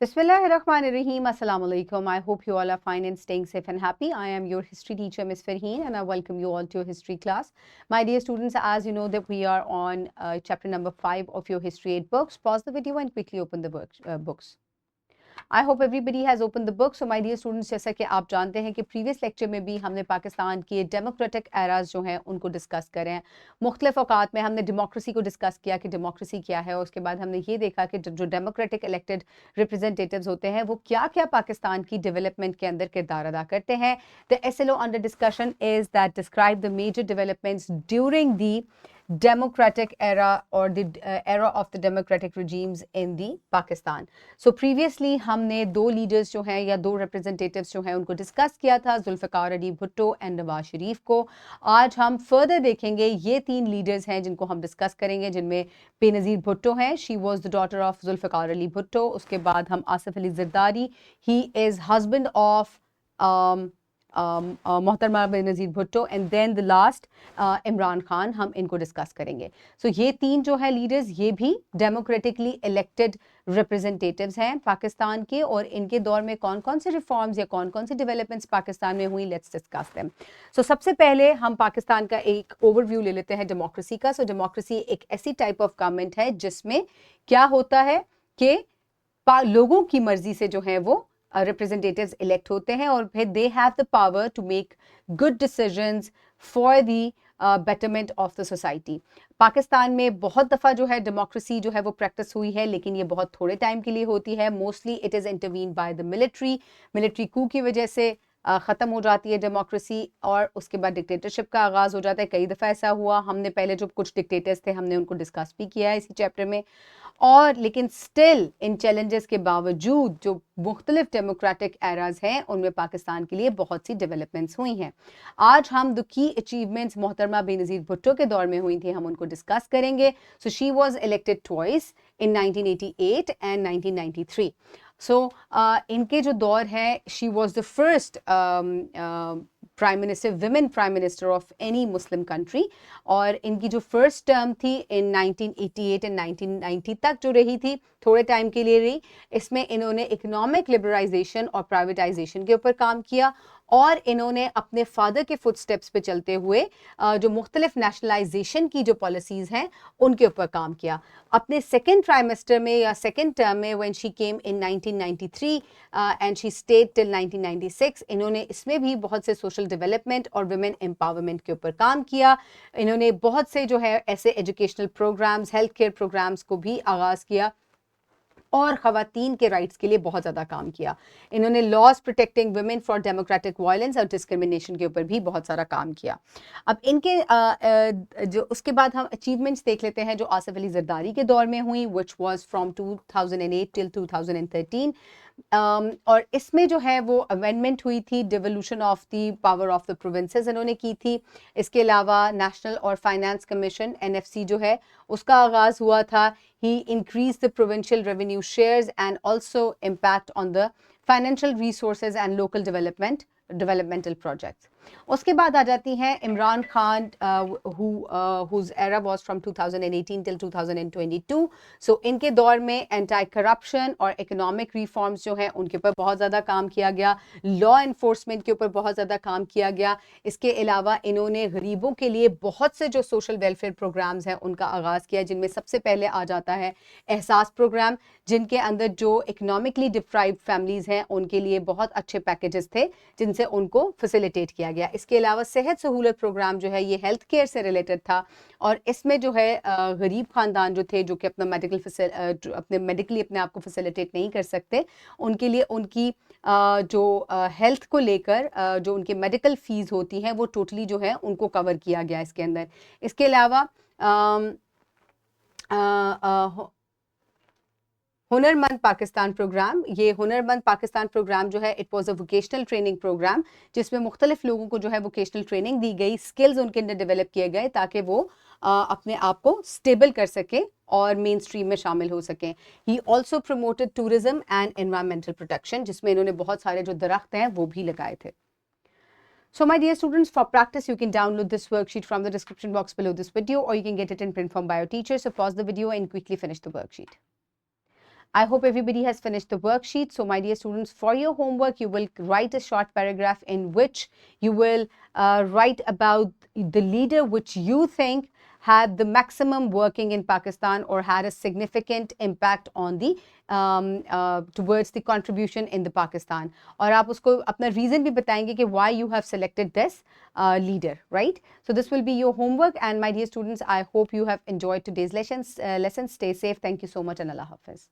Bismillahirrahmanirrahim. Assalamu alaikum. I hope you all are fine and staying safe and happy. I am your history teacher, Ms. Farheen, and I welcome you all to your history class. My dear students, as you know that we are on chapter number 5 of your History 8 books. Pause the video and quickly open the books. I hope everybody has opened the book. So my dear students, जैसा कि आप जानते हैं कि previous lecture में भी हमने पाकिस्तान के डेमोक्रेटिक एराज जो हैं उनको डिस्कस करें हैं. मुख्तलिफ औकात में हमने डेमोक्रेसी को डिस्कस किया कि डेमोक्रेसी क्या है, और उसके बाद हमने ये देखा कि जो डेमोक्रेटिक इलेक्टेड रिप्रेजेंटेटिव्स होते हैं वो क्या क्या पाकिस्तान की डेवलपमेंट के अंदर किरदार अदा करते हैं. The SLO under discussion is that describe the major developments during the democratic era or the era of the democratic regimes in the Pakistan. So previously हमने दो leaders जो हैं या दो representatives जो हैं उनको discuss किया था, जुल्फ़िकार अली भुट्टो and नवाज शरीफ को. आज हम further देखेंगे ये तीन leaders हैं जिनको हम discuss करेंगे, जिनमें बेनज़ीर भुट्टो हैं. She was the daughter of Zulfikar Ali Bhutto. उसके बाद हम Asif Ali Zardari, he is husband of मोहतरमा Benazir Bhutto, and then the last Imran Khan. हम इनको डिस्कस करेंगे. सो ये तीन जो है लीडर्स, ये भी डेमोक्रेटिकली इलेक्टेड रिप्रेजेंटेटिव्स हैं पाकिस्तान के, और इनके दौर में कौन कौन से रिफॉर्म्स या कौन कौन से डेवलपमेंट्स पाकिस्तान में हुई, लेट्स डिस्कस देम. सो सबसे पहले हम पाकिस्तान का एक ओवरव्यू ले लेते हैं डेमोक्रेसी का. सो डेमोक्रेसी एक ऐसी टाइप ऑफ गवर्नमेंट है जिसमें क्या होता है कि लोगों की मर्जी से जो है वो रिप्रेजेंटेटिव्स इलेक्ट होते हैं, और फिर they have the power to make good decisions for the betterment of the society. Pakistan में बहुत दफ़ा जो है डेमोक्रेसी जो है वो प्रैक्टिस हुई है, लेकिन ये बहुत थोड़े टाइम के लिए होती है. Mostly it is intervene by the military कू की वजह से ख़त्म हो जाती है डेमोक्रेसी, और उसके बाद डिक्टेटरशिप का आगाज़ हो जाता है. कई दफ़ा ऐसा हुआ, हमने पहले जो कुछ डिक्टेटर्स थे हमने उनको डिस्कस भी किया है इसी चैप्टर में. और लेकिन स्टिल इन चैलेंजेस के बावजूद जो मुख्तलिफ डेमोक्रेटिक एराज हैं उनमें पाकिस्तान के लिए बहुत सी डेवलपमेंट्स हुई हैं. आज हम द की अचीवमेंट्स मोहतरमा बेनज़ीर भुट्टो के दौर में हुई थी, हम उनको डिस्कस करेंगे. So she was elected twice in 1988 and 1993. सो इनके जो दौर है, she was the first prime minister, women prime minister of any Muslim country, और इनकी जो फर्स्ट टर्म थी इन 1988 एंड 1990 तक जो रही थी, थोड़े टाइम के लिए रही. इसमें इन्होंने इकोनॉमिक लिबरलाइजेशन और प्राइवेटाइजेशन के ऊपर काम किया, और इन्होंने अपने फादर के फुट स्टेप्स पे चलते हुए जो मुख्तलिफ नेशनलाइजेशन की जो पॉलिसीज़ हैं उनके ऊपर काम किया. अपने सेकेंड ट्राइमेस्टर में या सेकेंड टर्म में when she came in 1993 and she stayed till 1996, इन्होंने इसमें भी बहुत से सोशल डेवलपमेंट और वुमेन एम्पावरमेंट के ऊपर काम किया. इन्होंने बहुत से जो है ऐसे educational programmes, health care programmes को भी आगाज़ किया, और ख़वातीन के राइट्स के लिए बहुत ज़्यादा काम किया. इन्होंने laws protecting women for democratic violence और डिस्क्रिमिनेशन के ऊपर भी बहुत सारा काम किया. अब इनके जो उसके बाद हम अचीवमेंट्स देख लेते हैं जो आसिफ अली ज़रदारी के दौर में हुई, विच वाज फ्रॉम 2008 टिल 2013. और इसमें जो है वो अमेंडमेंट हुई थी, devolution of the power of the provinces इन्होंने की थी. इसके अलावा नेशनल और फाइनेंस कमीशन NFC जो है उसका आगाज़ हुआ था. He increased the provincial revenue shares and also impact on the financial resources and local developmental projects. उसके बाद आ जाती हैं Imran Khan, whose era was from 2018 till 2022. So इनके दौर में एंटी करप्शन और इकोनॉमिक रिफॉर्म्स जो हैं उनके ऊपर बहुत ज़्यादा काम किया गया, लॉ इन्फोर्समेंट के ऊपर बहुत ज़्यादा काम किया गया. इसके अलावा इन्होंने गरीबों के लिए बहुत से जो सोशल वेलफेयर प्रोग्राम्स हैं उनका आगाज़ किया, जिनमें सबसे पहले आ जाता है एहसास प्रोग्राम, जिनके अंदर जो इकोनॉमिकली डिप्राइव्ड फैमिलीज़ हैं उनके लिए बहुत अच्छे पैकेजेस थे जिनसे उनको फैसिलिटेट किया गया. इसके अलावा सेहत सहूलत प्रोग्राम जो है ये हेल्थ केयर से रिलेटेड था, और इसमें जो है गरीब ख़ानदान जो थे, जो कि अपना मेडिकली अपने आप को फैसिलिटेट नहीं कर सकते, उनके लिए उनकी जो हेल्थ को लेकर जो उनके मेडिकल फ़ीस होती हैं वो टोटली जो है उनको कवर किया गया इसके अंदर. इसके अलावा हुनरमंद पाकिस्तान प्रोग्राम, ये हुनरमंद पाकिस्तान प्रोग्राम जो है it was a vocational training programme, जिसमें मुख्तलिफ लोगों को जो है वोकेशनल ट्रेनिंग दी गई, स्किल्स उनके अंदर डेवलप किए गए ताकि वो अपने आप को स्टेबल कर सकें और मेन स्ट्रीम में शामिल हो सकें. He also promoted tourism and environmental protection, जिसमें इन्होंने बहुत सारे जो दरख्त हैं वो भी लगाए थे. So my dear students, for practice you can download this worksheet from the description box below this video, or you can get it in print form by your teacher. So pause the video and quickly finish the worksheet. I hope everybody has finished the worksheet. So my dear students, for your homework, you will write a short paragraph in which you will write about the leader which you think had the maximum working in Pakistan or had a significant impact on the towards the contribution in the Pakistan. और आप उसको अपना reason भी बताएंगे कि why you have selected this leader, right? So this will be your homework, and my dear students, I hope you have enjoyed today's lesson. Stay safe. Thank you so much, and Allah Hafiz.